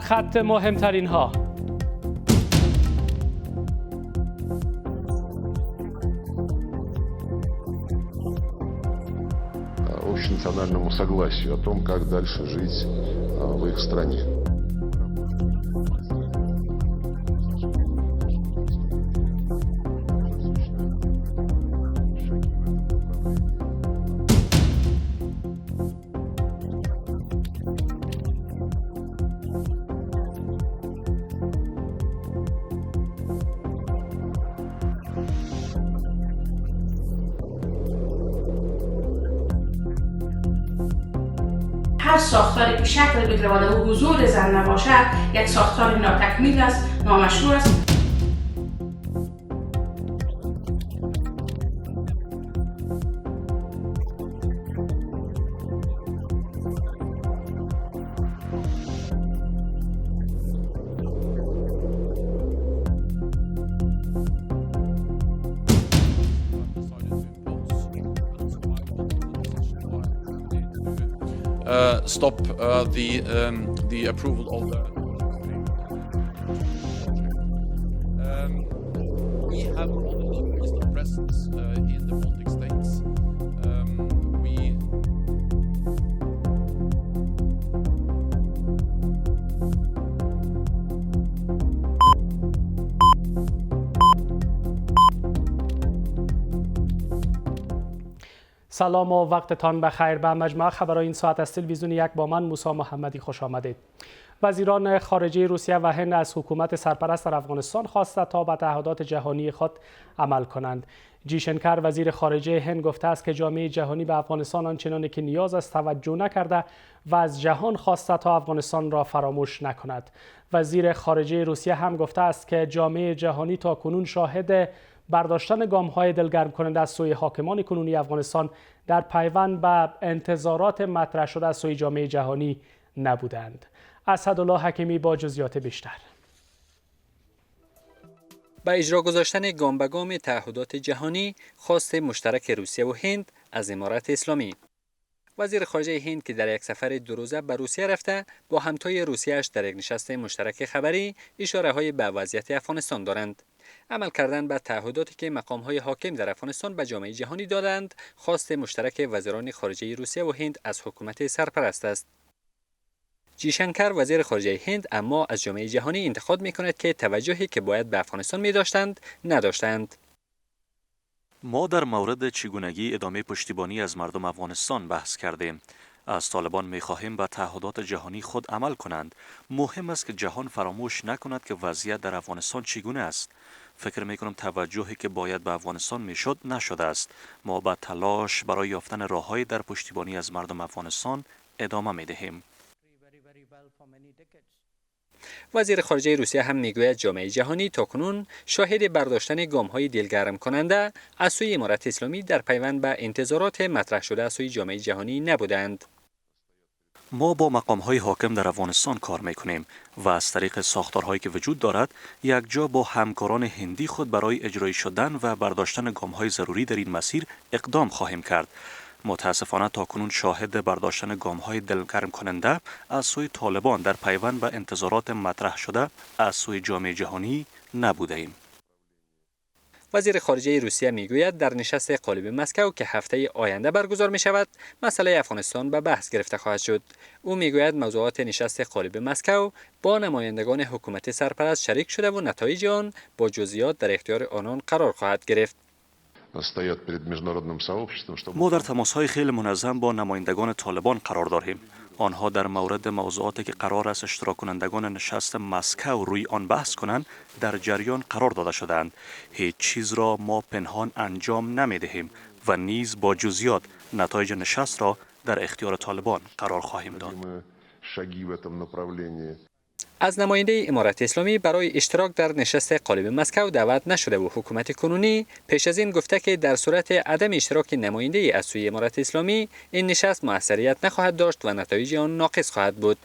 خط مهمترین ها. Общенациональному согласию о том, как дальше жить в их стране. هر ساختاری که شکل بگیره و در حضور زن نباشد یک ساختار ناتکمیل است، نامشروع است. Stop the approval of the. We have already increased our presence in the Baltic states. We. سلام و وقتتان بخیر. به مجمع خبرهای این ساعت از تلویزیون یک با من موسی محمدی خوش آمدید. وزیران خارجه روسیه و هند از حکومت سرپرست در افغانستان خواسته تا به تعهدات جهانی خود عمل کنند. جیشنکر وزیر خارجه هند گفته است که جامعه جهانی به افغانستان آنچنانی که نیاز است توجه نکرده و از جهان خواسته تا افغانستان را فراموش نکند. وزیر خارجه روسیه هم گفته است که جامعه جهانی تا کنون شاهد برداشتن گام‌های دلگرم کننده از سوی حاکمان کنونی افغانستان در پیوند به انتظارات مطرح شده از سوی جامعه جهانی نبودند. اسدالله حکیمی با جزئیات بیشتر. با اجرا گذاشتن گام به گام تعهدات جهانی، خواست مشترک روسیه و هند از امارت اسلامی. وزیر خارجه هند که در یک سفر 2 روزه به روسیه رفته، با همتای روسیه‌اش در یک نشست مشترک خبری اشاره‌های به وضعیت افغانستان دارند. عمل کردن به تعهداتی که مقام‌های حاکم در افغانستان به جامعه جهانی دادند، خواست مشترک وزیران خارجه روسیه و هند از حکومت سرپرست است. جیشنکر وزیر خارجه هند اما از جامعه جهانی انتقاد می‌کند که توجهی که باید به افغانستان می‌داشتند نداشتند. ما در مورد چگونگی ادامه پشتیبانی از مردم افغانستان بحث کردیم. از طالبان می‌خواهیم به تعهدات جهانی خود عمل کنند. مهم است که جهان فراموش نکند که وضعیت در افغانستان چگونه است. فکر می‌کنم توجهی که باید به افغانستان میشد نشده است. ما با تلاش برای یافتن راه‌های در پشتیبانی از مردم افغانستان ادامه می‌دهیم. وزیر خارجه روسیه هم میگوید جامعه جهانی تاکنون شاهد برداشتن گام‌های دلگرم کننده از سوی امارت اسلامی در پیوند به انتظارات مطرح شده از سوی جامعه جهانی نبودند. ما با مقام‌های حاکم در افغانستان کار می‌کنیم و از طریق ساختارهایی که وجود دارد یک جا با همکاران هندی خود برای اجرایی شدن و برداشتن گام‌های ضروری در این مسیر اقدام خواهیم کرد. متاسفانه تاکنون شاهد برداشتن گام‌های دلگرم کننده از سوی طالبان در پیوند به انتظارات مطرح شده از سوی جامعه جهانی نبودیم. وزیر خارجه روسیه میگوید در نشست قالب مسکو که هفته آینده برگزار می شود، مسئله افغانستان به بحث گرفته خواهد شد. او میگوید موضوعات نشست قالب مسکو با نمایندگان حکومت سرپرست شریک شده و نتایج آن با جزئیات در اختیار آنان قرار خواهد گرفت. ما در تماس‌های خیلی منظم با نمایندگان طالبان قرار داریم. آنها در مورد موضوعاتی که قرار است اشتراک کنندگان نشست مسکو روی آن بحث کنند در جریان قرار داده شدند. هیچ چیز را ما پنهان انجام نمی‌دهیم و نیز با جزئیات نتایج نشست را در اختیار طالبان قرار خواهیم داد. از نماینده امارت اسلامی برای اشتراک در نشست قالب مسکو دعوت نشده و حکومت کنونی پیش از این گفته که در صورت عدم اشتراک نماینده از سوی امارت اسلامی این نشست موثریت نخواهد داشت و نتایج آن ناقص خواهد بود.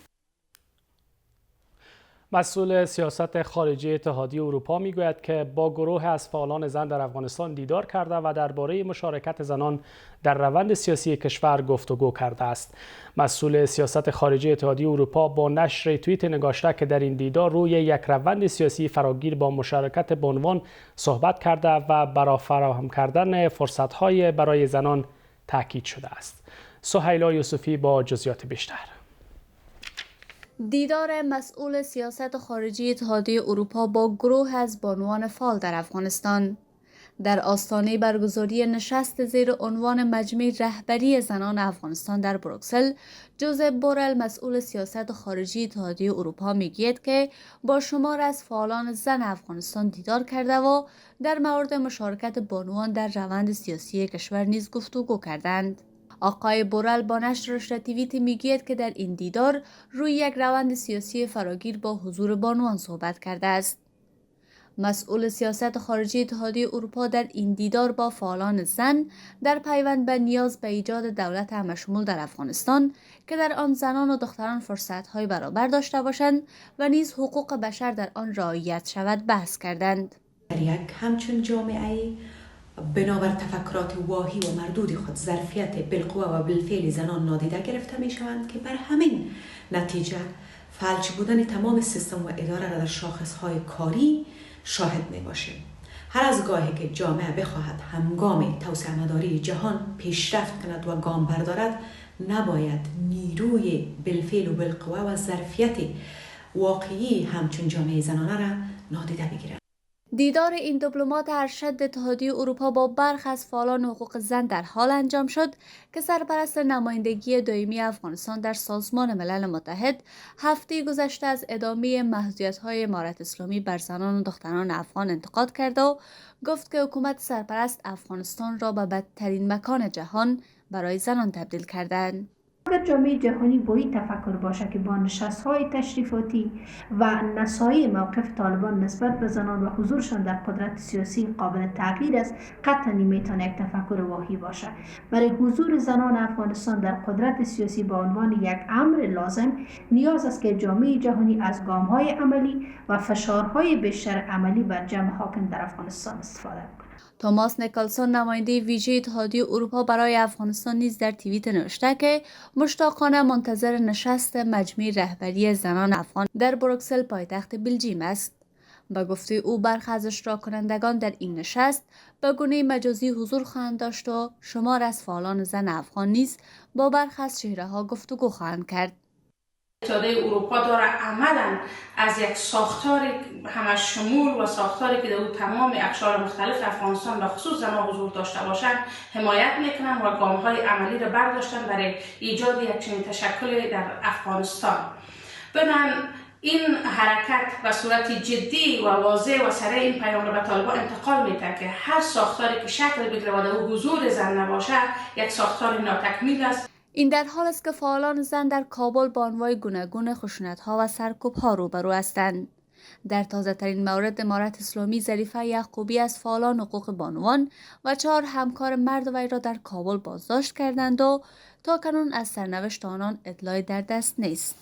مسئول سیاست خارجی اتحادیه اروپا میگوید که با گروه از فعالان زن در افغانستان دیدار کرده و درباره مشارکت زنان در روند سیاسی کشور گفتگو کرده است. مسئول سیاست خارجی اتحادیه اروپا با نشر توییت نگاشته که در این دیدار روی یک روند سیاسی فراگیر با مشارکت به عنوان صحبت کرده و برای فراهم کردن فرصت‌های برای زنان تاکید شده است. سهیلا یوسفی با جزئیات بیشتر. دیدار مسئول سیاست خارجی اتحادیه اروپا با گروه از بانوان فعال در افغانستان در آستانه برگزاری نشست زیر عنوان مجمع رهبری زنان افغانستان در بروکسل، جوزپ بورل مسئول سیاست خارجی اتحادیه اروپا میگوید که با شمار از فعالان زن افغانستان دیدار کرده و در مورد مشارکت بانوان در روند سیاسی کشور نیز گفتگو کردند. آقای بورل با نشر توییت میگوید که در این دیدار روی یک روند سیاسی فراگیر با حضور بانوان صحبت کرده است. مسئول سیاست خارجی اتحادیه اروپا در این دیدار با فعالان زن در پیوند به نیاز به ایجاد دولت همشمول در افغانستان که در آن زنان و دختران فرصت‌های برابر داشته باشند و نیز حقوق بشر در آن رعایت شود بحث کردند. در یک همچون جامعه بنابر تفکرات واهی و مردود خود ظرفیت بالقوه و بالفعل زنان نادیده گرفته می شوند که بر همین نتیجه فلج بودن تمام سیستم و اداره را در شاخصهای کاری شاهد می باشیم. هر از گاهی که جامعه بخواهد همگام توسعه مداری جهان پیشرفت کند و گام بردارد، نباید نیروی بالفعل و بالقوه و ظرفیت واقعی همچون جامعه زنانه را نادیده بگیرد. دیدار این دیپلمات ارشد اتحادیه اروپا با برخی از فعالان حقوق زن در حال انجام شد که سرپرست نمایندگی دائمی افغانستان در سازمان ملل متحد هفته گذشته از ادامه محدودیت‌های امارت اسلامی بر زنان و دختران افغان انتقاد کرد و گفت که حکومت سرپرست افغانستان را به بدترین مکان جهان برای زنان تبدیل کردند. اگر جامعه جهانی با این تفکر باشه که با نشست‌های تشریفاتی و نسایی موقف طالبان نسبت به زنان و حضورشان در قدرت سیاسی قابل تغییر است، قطعا نمیتونه یک تفکر واهی باشه. برای حضور زنان افغانستان در قدرت سیاسی به عنوان یک امر لازم نیاز است که جامعه جهانی از گام‌های عملی و فشارهای بیشتر عملی بر جمع حاکم در افغانستان استفاده کنه. توماس نیکلسون نماینده ویژه اتحادیه اروپا برای افغانستان نیز در توییت نوشته که مشتاقانه منتظر نشست مجمع رهبری زنان افغان در بروکسل پایتخت بلژیم است. به گفته او برخی از اشتراک کنندگان در این نشست به گونه مجازی حضور خواهند داشت و شمار از فعالان زن افغان نیز با برخی از چهره‌ها گفتگو خواهند کرد. اتحادیه اروپا داره عملاً از یک ساختار همش شمول و ساختاری که در او تمام اقشار مختلف افغانستان و خصوص زنان حضور داشته باشند حمایت میکنن و گام‌های عملی را برداشتن برای ایجاد یک چنین تشکلی در افغانستان. بنابراین این حرکت به صورت جدی و واضح و سریع این پیام را به طالبان انتقال میده که هر ساختاری که شکل بگیره و در او حضور زن نباشه یک ساختار ناتکمیل است. این در حال است که فعالان زن در کابل با انواع گوناگون خشونت‌ها و سرکوب‌ها روبرو هستند. در تازه‌ترین مورد امارت اسلامی ظریفه یعقوبی از فعالان حقوق بانوان و 4 همکار مرد وی را در کابل بازداشت کردند و تاکنون از سرنوشت آنان اطلاعی در دست نیست.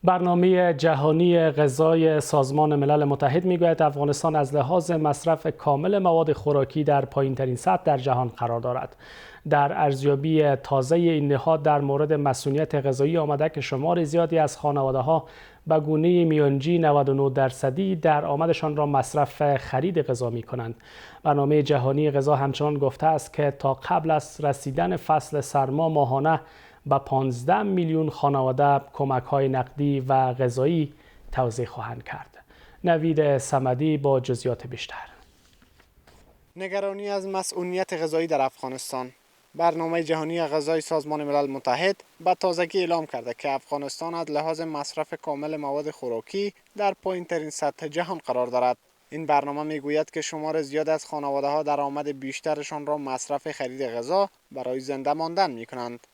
برنامه جهانی غذای سازمان ملل متحد میگوید افغانستان از لحاظ مصرف کامل مواد خوراکی در پایین‌ترین سطح در جهان قرار دارد. در ارزیابی تازه این نهاد در مورد مسئولیت غذایی آمده که شمار زیادی از خانواده‌ها به گونه میانجی 99% درآمدشان را مصرف خرید غذا می‌کنند. برنامه جهانی غذا همچنان گفته است که تا قبل از رسیدن فصل سرما ماهانه به 15 میلیون خانواده کمک‌های نقدی و غذایی توزیع خواهند کرد. نوید صمدی با جزئیات بیشتر. نگرانی از مسئولیت غذایی در افغانستان. برنامه جهانی غذای سازمان ملل متحد به تازگی اعلام کرده که افغانستان از لحاظ مصرف کامل مواد خوراکی در پایین‌ترین سطح جهان قرار دارد. این برنامه میگوید که شمار زیاد از خانواده‌ها درآمد بیشترشان را مصرف خرید غذا برای زنده ماندن می‌کنند.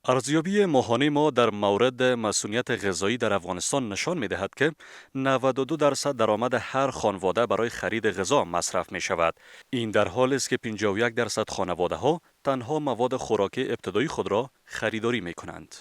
ارزیابی ماهانه ما در مورد مسئولیت غذایی در افغانستان نشان می‌دهد که 92% درآمد هر خانواده برای خرید غذا مصرف می‌شود. این در حالی است که 51% خانواده‌ها تنها مواد خوراکی ابتدایی خود را خریداری می‌کنند.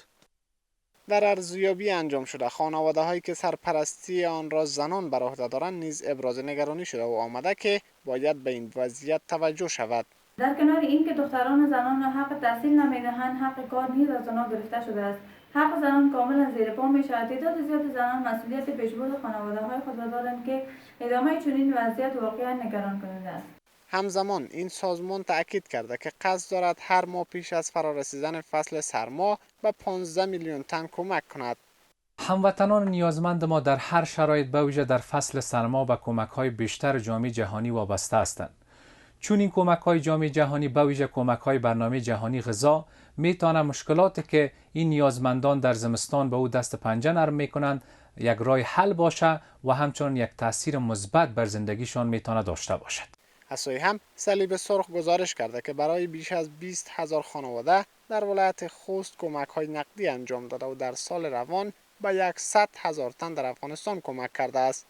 در ارزیابی انجام شده خانواده هایی که سرپرستی آن را زنان بر عهده دارند نیز ابراز نگرانی شده و آمده که باید به این وضعیت توجه شود. در کنار این که دختران و زنان حق تحصیل نمیدهند، حق کار نیز از آنها گرفته شده است. حق زنان کاملا زیر پا می شود. تعداد زیاد زنان مسئولیت پیشبرد خانواده های خود را دارند که ادامه چنین وضعیت واقعا نگران کننده است. همزمان این سازمان تأکید کرده که قصد دارد هر ماه پیش از فرارسیدن فصل سرما به 15 میلیون تن کمک کند. هموطنان نیازمند ما در هر شرایط به ویژه در فصل سرما به کمک‌های بیشتر جامعه جهانی وابسته هستند. چون این کمک‌های جامعه جهانی به ویژه کمک‌های برنامه جهانی غذا می‌تواند مشکلاتی که این نیازمندان در زمستان به او دست پنجه نرم می‌کنند یک راه حل باشه و همچنین یک تاثیر مثبت بر زندگیشان می‌تواند داشته باشد. از سوی هم صلیب سرخ گزارش کرده که برای بیش از 20,000 خانواده در ولایت خوست کمک‌های نقدی انجام داده و در سال روان به 100,000 تن در افغانستان کمک کرده است.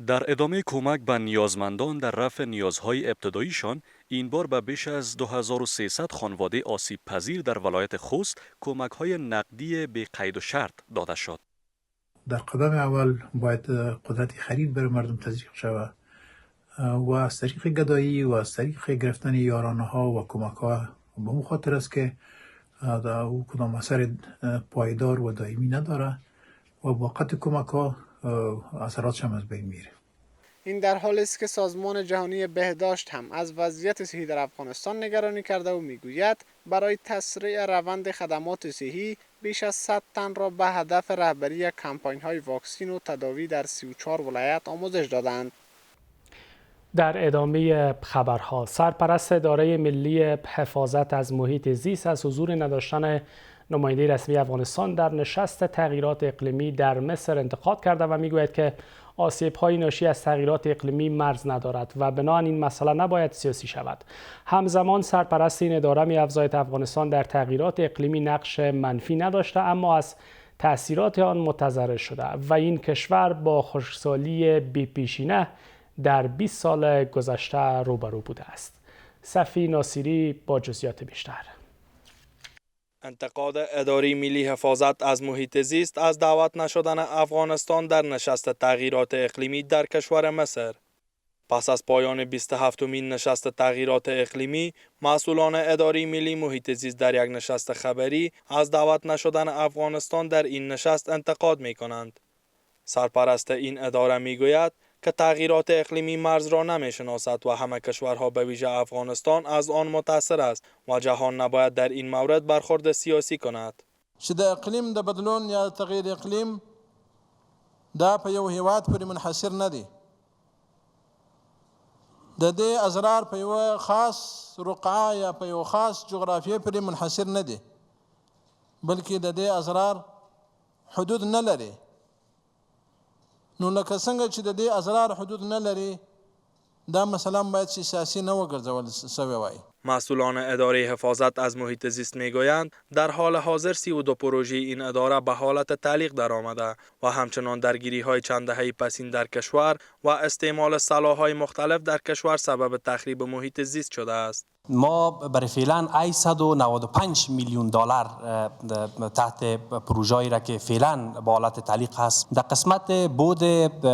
در ادامه کمک به نیازمندان در رفع نیازهای ابتداییشان، این بار به بیش از 2300 خانواده آسیب پذیر در ولایت خوست کمک‌های نقدی بی قید و شرط داده شد. در قدم اول باید قدرت خرید بر مردم تزریق شود و از طریق گدایی و از طریق گرفتن یارانه ها و کمک ها به اون خاطر است که او کدام اثر پایدار و دائمی نداره و با قطع کمک ها اثراتش هم از بین میره. این در حالی است که سازمان جهانی بهداشت هم از وضعیت صحی در افغانستان نگرانی کرده و میگوید برای تسریع روند خدمات صحی بیش از 100 تن را به هدف رهبری کمپاین‌های واکسین و تداوی در 34 ولایت آموزش دادند. در ادامه خبرها، سرپرست اداره ملی حفاظت از محیط زیست از حضور نداشتن نماینده رسمی افغانستان در نشست تغییرات اقلیمی در مصر انتقاد کرده و میگوید که آسیب‌های ناشی از تغییرات اقلیمی مرز ندارد و بنابراین این مسئله نباید سیاسی شود. همزمان سرپرست این اداره می‌افزاید افغانستان در تغییرات اقلیمی نقش منفی نداشته اما از تأثیرات آن متضرر شده و این کشور با خشکسالی بی‌پیشینه در 20 سال گذشته روبرو بوده است. صفی ناصری با جزئیات بیشتر. انتقاد اداره ملی حفاظت از محیط زیست از دعوت نشدن افغانستان در نشست تغییرات اقلیمی در کشور مصر. پس از پایان 27مین نشست تغییرات اقلیمی، مسئولان اداره ملی محیط زیست در یک نشست خبری از دعوت نشدن افغانستان در این نشست انتقاد می کنند. سرپرست این اداره می گوید که تغییرات اقلیمی مرز را نمی شناسد و همه کشورها به ویژه افغانستان از آن متاثر است و جهان نباید در این مورد برخورد سیاسی کند. چې د اقلیم د بدلون یا تغییر اقلیم دا په یو هیواد پورې منحصر نه دی. د دې اضرار په یو خاص رقعه یا په یو خاص جغرافیه پورې منحصر نه دی، بلکې د دې اضرار حدود نه لري. نو لکه څنګه چې د دې اضرار حدود نه لري، دا مثلا باید سیاسی نه وګرځول شوی وای. مسئولان اداره حفاظت از محیط زیست میگویند در حال حاضر 32 پروژه این اداره به حالت تعلیق درآمده و همچنان درگیری های چند دهه پسین در کشور و استعمال سلاح‌های مختلف در کشور سبب تخریب محیط زیست شده است. ما برای فعلا 895 میلیون دلار تحت پروژه‌ای را که فعلا به حالت تعلیق هست. در قسمت بود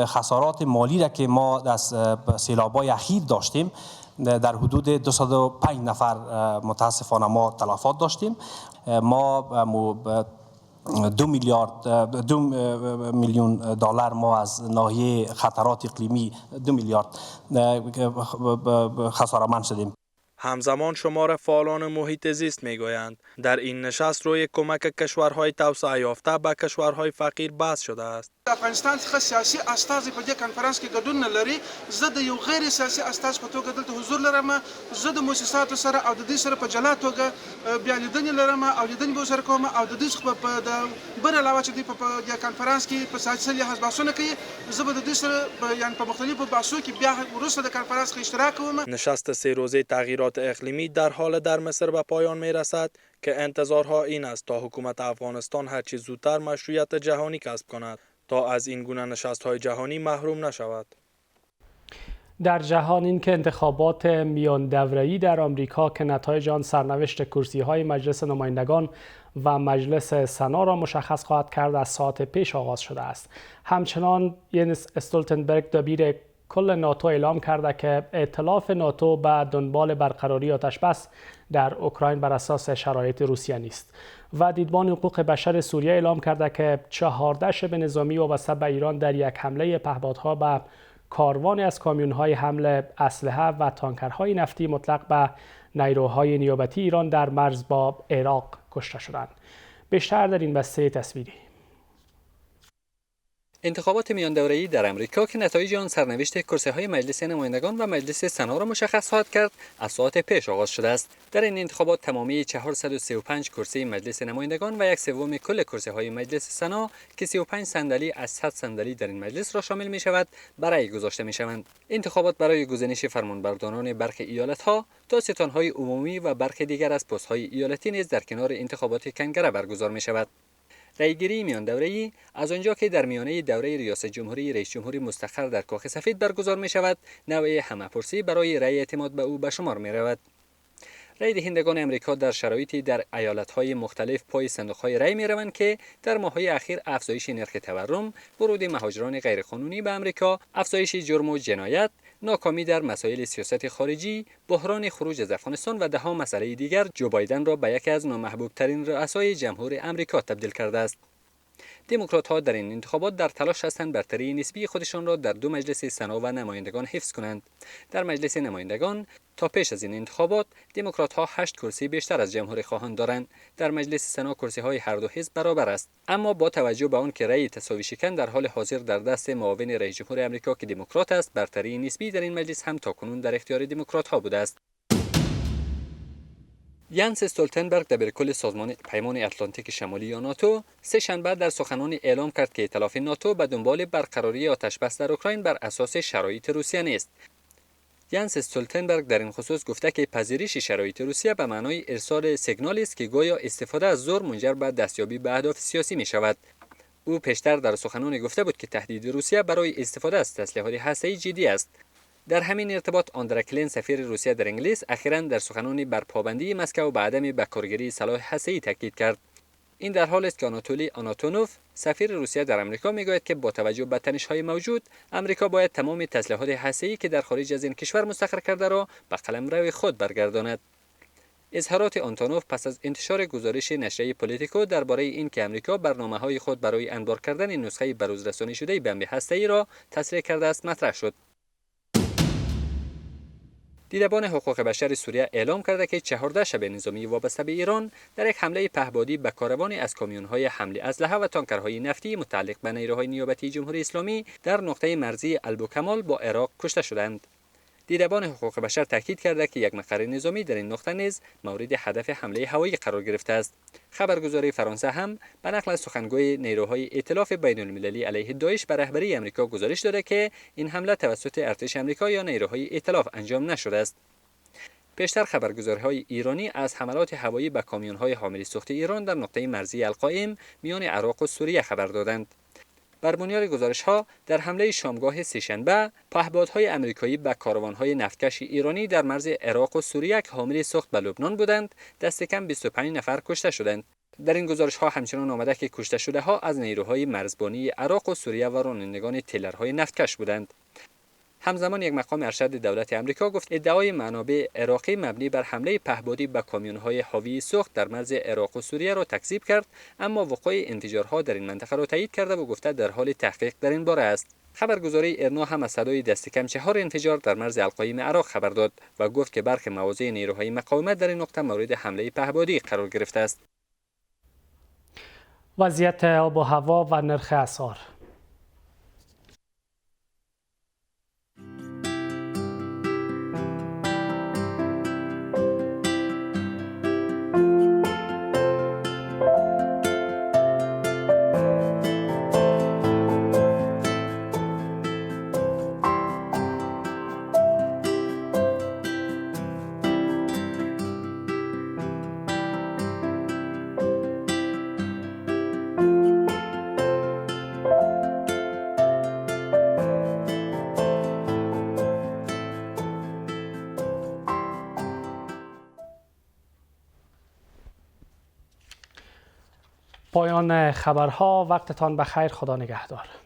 خسارات مالی را که ما از سیلاب‌های اخیر داشتیم در حدود 205 نفر متاسفانه ما تلفات داشتیم. ما 2 میلیون دلار ما از ناحیه خطرات اقلیمی 2 میلیارد خساره‌مند شدیم. همزمان شمار فعالان محیط زیست میگویند در این نشست روی کمک کشورهای توسعه یافته به کشورهای فقیر بحث شده است. افغانستان څخه سیاسي استازي په دې کانفرنس کې ګډون نه لري. زه د یو غیر سیاسي استاز په توګه دلته حضور لرم. زه د مؤسساتو سره او د دې سره په جلا توګه بیا لیدنې لرم او لیدنې به سره کوم او د دې څخه په بل علاوه چې په دې کانفرنس کې په سیاسي لحاظ بحثونه کوي، زه به د دې سره یعنی په مختلفو بحثو کې بیا وروسته د کانفرنس کې اشتراک کوم. نشست 3 روزه تغییرات اقلیمی در حال در مصر به پایان می رسد که انتظارها این است تا حکومت افغانستان هر چه زودتر مشروعیت جهانی کسب کند تا از این گونه نشست‌های جهانی محروم نشود. در جهان این که انتخابات میان دوره‌ای در آمریکا که نتایج آن سرنوشت کرسی‌های مجلس نمایندگان و مجلس سنا را مشخص خواهد کرد از ساعت پیش آغاز شده است. همچنان ینس استولتنبرگ دبیر کل ناتو اعلام کرده که ائتلاف ناتو به دنبال برقراری آتشبس در اوکراین بر اساس شرایط روسیه نیست و دیدبان حقوق بشر سوریه اعلام کرده که 14 شبه نظامی وابسته به ایران در یک حمله پهپادها به کاروانی از کامیون‌های حمل اسلحه و تانکرهای نفتی مطلق به نیروهای نیابتی ایران در مرز با عراق کشته شدند. بیشتر در این بسته تصویری. انتخابات میان دوره‌ای در امریکا که نتایج آن سرنوشت کرسی‌های مجلس نمایندگان و مجلس سنا را مشخص خواهد کرد، از ساعت پیش آغاز شده است. در این انتخابات تمامی 435 کرسی مجلس نمایندگان و 1/3 کل کرسی‌های مجلس سنا که 35 صندلی از 100 صندلی در این مجلس را شامل می‌شود، برای گذاشته می‌شوند. انتخابات برای گزینش فرمانبرداران برخی ایالت‌ها تا ستان‌های عمومی و برخی دیگر از پست‌های ایالتی نیز در کنار انتخابات کنگره برگزار می‌شود. رایگیری میان دوره‌ای از آنجا که در میانه دوره ریاست جمهوری رئیس جمهوری مستقر در کاخ سفید برگزار می شود، نوع همه‌پرسی برای رأی اعتماد به او به شمار می رود. رای دهندگان امریکا در شرایطی در ایالت‌های مختلف پای صندوق‌های رای می روند که در ماه‌های اخیر افزایش نرخ تورم، ورود مهاجران غیرقانونی به امریکا، افزایش جرم و جنایت، ناکامی در مسائل سیاست خارجی، بحران خروج از افغانستان و ده‌ها مسئله دیگر جو بایدن را به یکی از نامحبوب‌ترین رؤسای جمهور امریکا تبدیل کرده است. دموکرات‌ها در این انتخابات در تلاش هستند برتری نسبی خودشان را در دو مجلس سنا و نمایندگان حفظ کنند. در مجلس نمایندگان تا پیش از این انتخابات دموکرات‌ها 8 کرسی بیشتر از جمهوری خواهان دارند. در مجلس سنا کرسی‌های هر دو حزب برابر است، اما با توجه به آن که رأی تساوی شکن در حال حاضر در دست معاون رئیس جمهور آمریکا که دموکرات است، برتری نسبی در این مجلس هم تاکنون در اختیار دموکرات‌ها بوده است. ینس استولتنبرگ دبیرکل سازمان پیمان اتلانتیک شمالی یا ناتو سه شنبه در سخنرانی اعلام کرد که ائتلاف ناتو به دنبال برقراری آتشبس در اوکراین بر اساس شرایط روسیه نیست. ینس استولتنبرگ در این خصوص گفته که پذیرش شرایط روسیه به معنای ارسال سیگنالی است که گویا استفاده از زور منجر به دستیابی به اهداف سیاسی می شود. او پیشتر در سخنرانی گفته بود که تهدید روسیه برای استفاده از تسلیحات هسته‌ای جدی است. در همین ارتباط آندرا کلین سفیر روسیه در انگلیس اخیراً در سخنرانی بر پابندی مسکو به عدم بکارگیری سلاح هسته‌ای تاکید کرد. این در حالی است که آناتولی آناتونوف سفیر روسیه در آمریکا میگوید که با توجه به تنش‌های موجود آمریکا باید تمام تسلیحات هسته‌ای که در خارج از این کشور مستقر کرده را به قلمرو خود برگرداند. اظهارات آنتونوف پس از انتشار گزارش نشریه پولیتیکو درباره اینکه آمریکا برنامه‌های خود برای انبار کردن نسخه بروزرسانی شده بمب هسته‌ای را تصریح کرده است مطرح شد. دیدبان حقوق بشر سوریه اعلام کرده که 14 شبه نظامی وابسته به ایران در یک حمله پهپادی به کاروانی از کامیون‌های حمل اسلحه و تانکرهای نفتی متعلق به نیروهای نیابتی جمهوری اسلامی در نقطه مرزی البوکمال با عراق کشته شدند. دیدبان حقوق بشر تاکید کرده که یک مقر نظامی در این نقطه نیز مورد هدف حمله هوایی قرار گرفته است. خبرگزاری فرانسه هم به نقل از سخنگوی نیروهای ائتلاف بین المللی علیه داعش به رهبری آمریکا گزارش داده که این حمله توسط ارتش آمریکا یا نیروهای ائتلاف انجام نشده است. پیشتر خبرگزاری‌های ایرانی از حملات هوایی به کامیون‌های حامل سوخت ایران در نقطه مرزی القائم میان عراق و سوریه خبر دادند. بر بنیاد گزارش‌ها در حمله شامگاه سه‌شنبه پهپادهای آمریکایی به کاروان‌های نفتکش ایرانی در مرز عراق و سوریه که حامل سوخت به لبنان بودند دست کم 25 نفر کشته شدند. در این گزارش‌ها همچنان آمده که کشته شده‌ها از نیروهای مرزبانی عراق و سوریه و رانندگان تیلرهای نفتکش بودند. همزمان یک مقام ارشد دولت آمریکا گفت ادعای منابع عراقی مبنی بر حمله پهپادی به کامیون‌های حاوی سوخت در مرز عراق و سوریه را تکذیب کرد، اما وقوع انفجارها در این منطقه را تایید کرده و گفته در حال تحقیق در این باره است. خبرگزاری ارنا هم از صدای دست کم 4 انفجار در مرز القائم عراق خبر داد و گفت که برخی مواضع نیروهای مقاومت در این نقطه مورد حمله پهپادی قرار گرفته است. وضعیت آب و هوا و نرخ اسعار. پایان خبرها. وقتتان بخیر. خدا نگهدار.